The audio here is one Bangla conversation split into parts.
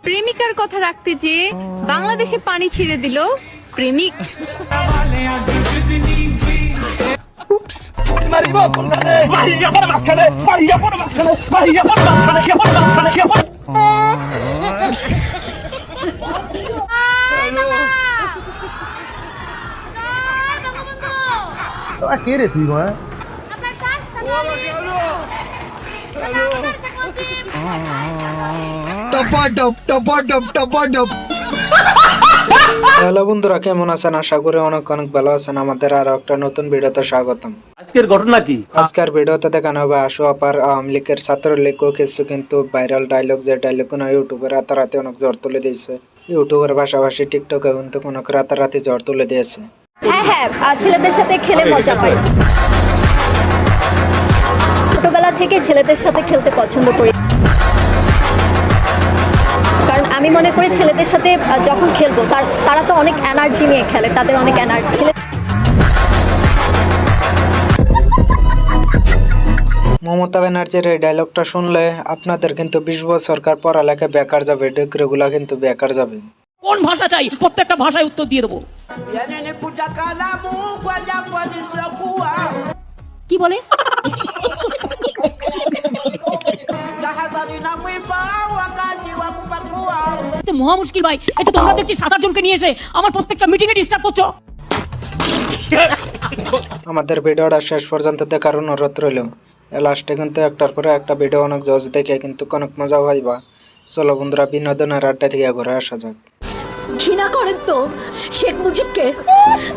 প্রেমিকার কথা রাখতে যে বাংলাদেশে পানি ছিঁড়ে দিল প্রেমিক। কে রে তুই মা? হ্যালো বন্ধুরা, কেমন আছেন? আশা করি অনেক অনেক ভালো আছেন। আমাদের আরো একটা নতুন ভিডিওতে স্বাগতম। আজকের ঘটনা কি? আজকের ভিডিওতে দেখানো হবে আশু আপার আওয়ামী লীগের ছাত্রলীগ কিছু কিন্তু ভাইরাল ডায়লগ, যে ডায়লগ কোনো ইউটিউবে রাতারাতি অনেক জ্বর তুলে দিয়েছে। ইউটিউবের পাশাপাশি টিকটকে কিন্তু কোনো রাতারাতি জ্বর তুলে দিয়েছে। হ্যাঁ, ছেলেদের সাথে খেলে মজা পাই। ছোটবেলা থেকে ছেলেদের সাথে খেলতে পছন্দ করি, কারণ আমি মনে করি ছেলেদের সাথে যখন খেলবো তারা তো অনেক এনার্জি নিয়ে খেলে, তাদের অনেক এনার্জি। মমতা ব্যানার্জির এই ডায়লগটা শুনলে আপনাদের কিন্তু 20 বছরকার পড়ালেখা বেকার যাবে, ডিগ্রিগুলা কিন্তু বেকার যাবে। কোন ভাষা চাই প্রত্যেকটা ভাষায় উত্তর দিয়ে দেবো। কি বলে? মহা মুশকিল ভাই, এই তো তোমরা দেখছি 7-8 জনকে নিয়ে এসে আমার প্রত্যেকটা মিটিং এ ডিস্টার্ব করছো। আমাদের ভিডিওটা শেষ পর্যন্ত দেখার অনুরোধ রইল। লাস্টে কিন্তু একটার পরে একটা ভিডিও অনেক জজ দেখে কিন্তু অনেক মজা পাইবা। চলো বন্ধুরা, বিনোদনের আড্ডা থেকে ঘুরে আসা যাক। ঘৃণা করেন তো শেখ মুজিবকে?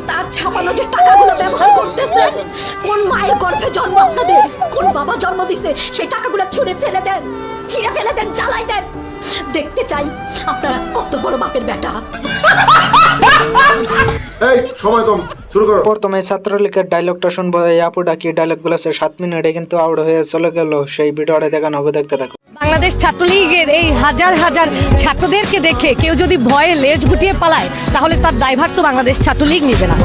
তার ছাপানো যে টাকাগুলো ব্যবহার করতেছে, কোন মায়ের গর্ভে জন্ম আপনাদের, কোন বাবা জন্ম দিছে, সেই টাকাগুলো ছুঁড়ে ফেলে দেন, ছিঁড়ে ফেলে দেন, জ্বালাই দেন। দেখতে চাই আপনারা কত বড় বাপের বেটা। এই সময় কম, শুরু করো। প্রথমে ছাত্রলীগের ডায়লগটা শুনবো। এই আপুটা কি ডায়লগ বলেছে 7 মিনিটে কিন্তু আউট হয়ে চলে গেল। সেই ভিডিওটা দেখানো হবে, দেখতে থাকো। বাংলাদেশ ছাত্রলীগের এই হাজার হাজার ছাত্রদেরকে দেখে কেউ যদি ভয়ে লেজ গুটিয়ে পালায়, তাহলে তার দায়ভার তো বাংলাদেশ ছাত্রলীগ নিবে না।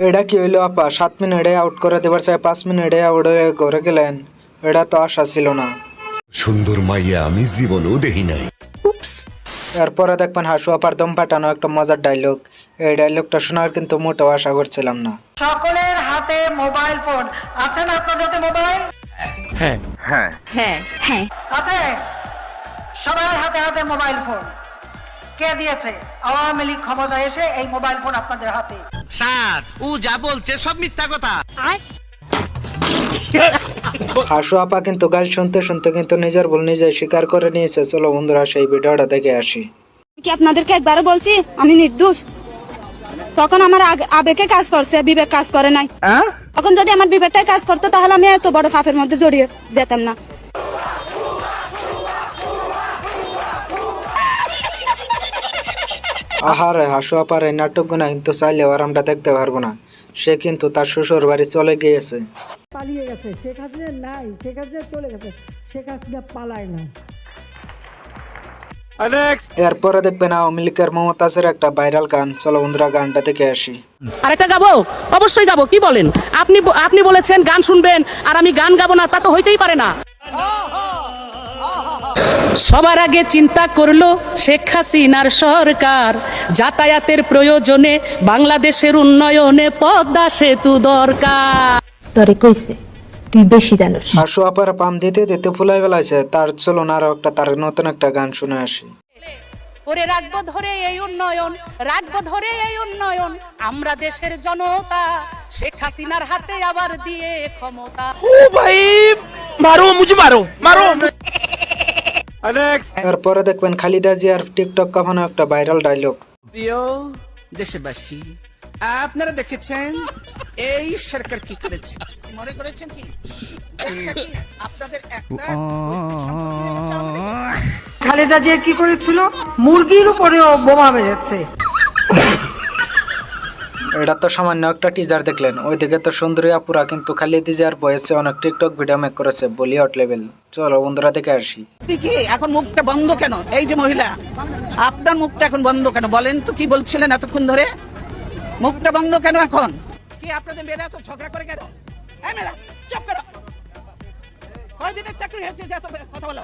এটা কি হইলো আপা? 7 মিনিটে আউট করে দেবার চাই 5 মিনিটে আউট হয়ে ঘরে গেলেন। এটা তো আশা ছিল না। সুন্দর মাইয়া আমি জীবনেও দেখি নাই। এরপরে দেখবেন হাসু আপার দম পাঠানো একটা মজার ডায়লগ। এই ডায়লগটা শোনার কিন্তু মোটেও আশা করছিলাম না। সকলের হাতে মোবাইল ফোন আছে না? আপনাদের হাতে মোবাইল? হ্যাঁ হ্যাঁ হ্যাঁ আছে? সবার হাতে হাতে মোবাইল ফোন। কে দিয়েছে? আওয়ামী লীগ ক্ষমতা এসে এই মোবাইল ফোন আপনাদের হাতে। স্যার, ও যা বলছে সব মিথ্যা কথা। হাসু আপা কিন্তু গাল শুনতে শুনতে কিন্তু নিজের ভুল নিজেই স্বীকার করে নিয়েছে। চলো বন্ধুরা, সেই ভিডিওটা দেখে আসি। কি আপনাদেরকে একবারও বলছি আমি নির্দোষ? তখন আমার আবেগে কাজ করছে, বিবেক কাজ করে নাই। তখন যদি আমার বিবেকটাই কাজ করতো, তাহলে আমি এত বড় পাপের মধ্যে জড়িয়ে যেতাম না। আহারে, হাসু আপার এই নাটকগুলো কিন্তু চাইলেও আর আমরা দেখতে পারবো না। সে কিন্তু তার শ্বশুর বাড়ি চলে গিয়েছে। পালিয়ে গেছে। শেখ হাসিনা নাই, শেখ হাসিনা চলে গেছে, শেখ হাসিনা পালায় না। এরপরে দেখবেন আওয়ামী লীগের মমতাজের একটা ভাইরাল গান। চলো বন্ধুরা, গানটা দেখে আসি। আরেকটা গাবো? অবশ্যই গাবো। কি বলেন? আপনি বলেছেন গান শুনবেন আর আমি গান গাবো না, তা তো হইতেই পারে না। সবার আগে চিন্তা করলো শেখ হাসিনার সরকার, যাতায়াতের প্রয়োজনে বাংলাদেশের উন্নয়নে পদ্মা সেতু দরকার। তরে কইছে তুই বেশি জানোস। হাসু আপার পাম দিতে দিতে ফুলাই বেলাইছে। তার চলো না আরো একটা তার নতুন একটা গান শুনে আসি। ওরে রাখবো ধরে এই উন্নয়ন, রাখবো ধরে এই উন্নয়ন, আমরা দেশের জনতা শেখ হাসিনার হাতে আবার দিয়ে ক্ষমতা। ও ভাই মারো, মুঝে মারো মারো। এরপরে দেখবেন খালিদা জিয়ার টিকটক কাফানো একটা ভাইরাল ডায়লগ। প্রিয় দেশবাসী, আপনারা দেখেছেন এই সরকার কি করেছে? মনে করেছেন কি আপনাদের খালেদা জিয়া কি করেছিল? মুরগির উপরেও বোমা মেরেছে। এটা তো সামান্য একটা টিজার দেখলেন। ওইদিকে তো সুন্দরী আপুরা কিন্তু খালিদা জিয়ার বয়সে অনেক টিকটক ভিডিও মেক করেছে, বলিউড লেভেল। চলো বন্ধুরা দেখে আসি। কি এখন মুখটা বন্ধ কেন? এই যে মহিলা, আপনার মুখটা এখন বন্ধ কেন? বলেন তো কি বলছিলেন এতক্ষণ ধরে? মুখটা বন্ধ কেন এখন? কি আপনাদের মেয়েরা তো ঝগড়া করে কেন? এই মেয়েরা চুপ করো। কয়দিনের চাকরি হয়েছে যে এত কথা বলো?